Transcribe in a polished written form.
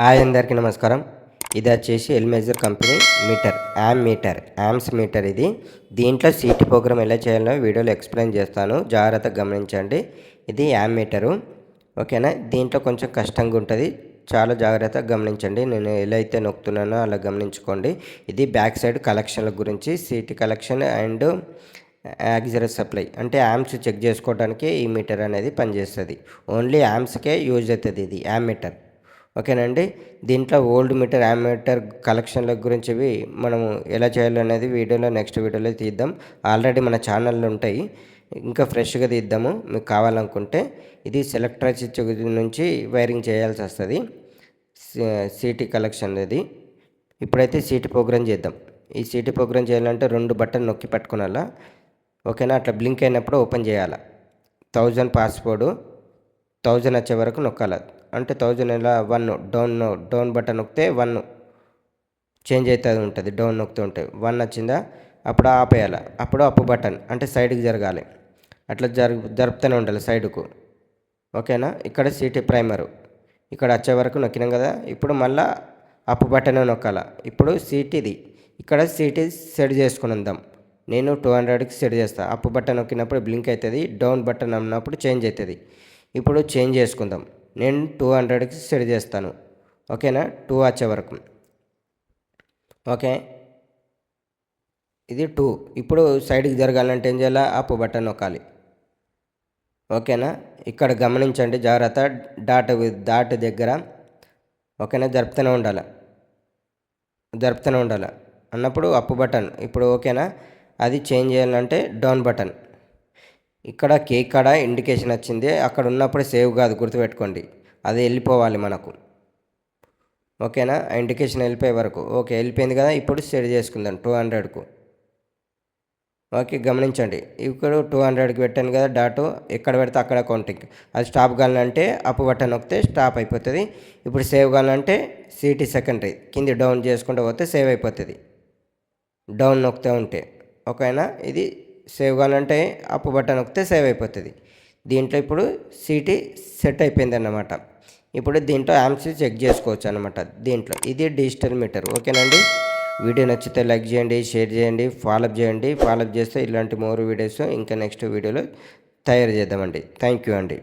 Hi అందరికీ నమస్కారం. ఇది వచ్చేసి ఎల్మేజర్ కంపెనీ మీటర్, యామ్స్ మీటర్ ఇది. దీంట్లో సీటీ ప్రోగ్రామ్ ఎలా చేయాలో వీడియోలో ఎక్స్ప్లెయిన్ చేస్తాను, జాగ్రత్తగా గమనించండి. ఇది యామ్ మీటరు, ఓకేనా. దీంట్లో కొంచెం కష్టంగా ఉంటుంది, చాలా జాగ్రత్తగా గమనించండి. నేను ఎలా అయితే నొక్కుతున్నానో అలా గమనించుకోండి. ఇది బ్యాక్ సైడ్ కలెక్షన్ల గురించి, CT collection and axillary supply అంటే యామ్స్ చెక్ చేసుకోవడానికి ఈ మీటర్ అనేది పనిచేస్తుంది. ఓన్లీ యామ్స్కే యూజ్ అవుతుంది ఇది యామ్ మీటర్, ఓకేనండి. దీంట్లో ఓల్డ్ మీటర్, యామ్ మీటర్ కలెక్షన్ల గురించి మనము ఎలా చేయాలనేది నెక్స్ట్ వీడియోలో తీద్దాం. ఆల్రెడీ మన ఛానల్లో ఉంటాయి, ఇంకా ఫ్రెష్గా తీద్దాము మీకు కావాలనుకుంటే. ఇది సెలెక్టర్ స్విచ్ నుంచి వైరింగ్ చేయాల్సి వస్తుంది, సీటీ కలెక్షన్ ఇది. ఇప్పుడైతే సీటీ ప్రోగ్రామ్ చేద్దాం. ఈ సీటీ ప్రోగ్రామ్ చేయాలంటే 2 బటన్ నొక్కి పెట్టుకునాలా, ఓకేనా. అట్లా బ్లింక్ అయినప్పుడు ఓపెన్ చేయాలి. 1000 పాస్వర్డ్ 1000 వచ్చే వరకు నొక్కాలి. అంటే 1000 ఎలా 1 డౌన్ బటన్ నొక్కితే 1 చేంజ్ అవుతుంది ఉంటుంది, డౌన్ నొక్కుతూ ఉంటే 1 వచ్చిందా అప్పుడు ఆపేయాలి. అప్పుడు అప్ బటన్ అంటే సైడ్కి జరగాలి, అట్లా జరుపుతూనే ఉండాలి సైడ్కు, ఓకేనా. ఇక్కడ సీటీ ప్రైమరు ఇక్కడ వచ్చే వరకు నొక్కినాం కదా. ఇప్పుడు మళ్ళీ అప్ బటన్ నొక్కాలి. ఇప్పుడు సీటీది ఇక్కడ సీటీ సెట్ చేసుకుని ఉందాం. నేను 200కి సెట్ చేస్తాను. అప్ బటన్ నొక్కినప్పుడు బ్లింక్ అవుతుంది, డౌన్ బటన్ అన్నప్పుడు చేంజ్ అవుతుంది. ఇప్పుడు చేంజ్ చేసుకుందాం. నేను 200కి సెట్ చేస్తాను, ఓకేనా. 2 వచ్చే వరకు, ఓకే. ఇది 2. ఇప్పుడు సైడ్కి జరగాలంటే ఏం చేయాలి, అప్ బటన్ నొక్కాలి, ఓకేనా. ఇక్కడ గమనించండి జాగ్రత్త, డాట్ దగ్గర, ఓకేనా. జరుపుతూనే ఉండాలి అన్నప్పుడు అప్ బటన్. ఇప్పుడు ఓకేనా. అది చేంజ్ చేయాలంటే డౌన్ బటన్. ఇక్కడ కేక్ కాడ ఇండికేషన్ వచ్చింది, అక్కడ ఉన్నప్పుడు సేవ్ కాదు, గుర్తుపెట్టుకోండి. అది వెళ్ళిపోవాలి మనకు, ఓకేనా. ఆ ఇండికేషన్ వెళ్ళిపోయే వరకు, ఓకే వెళ్ళిపోయింది కదా. ఇప్పుడు సెట్ చేసుకుందాం 200కు, ఓకే. గమనించండి ఇప్పుడు 200కి పెట్టాను కదా డాట్, ఎక్కడ పెడితే అక్కడ కౌంటింగ్. అది స్టాప్ కావాలంటే అప్ బటన్ నొక్కితే స్టాప్ అయిపోతుంది. ఇప్పుడు సేవ్ కావాలంటే సీటీ సెకండరీ కింది డౌన్ చేసుకుంటూ పోతే సేవ్ అయిపోతుంది, డౌన్ నొక్కుతూ ఉంటే, ఓకేనా. ఇది సేవ్ కావాలంటే అప్ బటన్ నొక్కితే సేవ్ అయిపోతుంది. దీంట్లో ఇప్పుడు సీటీ సెట్ అయిపోయింది అన్నమాట. ఇప్పుడు దీంట్లో యామ్స్ చెక్ చేసుకోవచ్చు అనమాట దీంట్లో. ఇది డిజిటల్ మీటర్, ఓకేనండి. వీడియో నచ్చితే లైక్ చేయండి, షేర్ చేయండి, ఫాలోఅప్ చేయండి. ఫాలోఅప్ చేస్తే ఇలాంటి మోర్ వీడియోస్ ఇంకా నెక్స్ట్ వీడియోలో తయారు చేద్దామండి. థ్యాంక్ యూ అండి.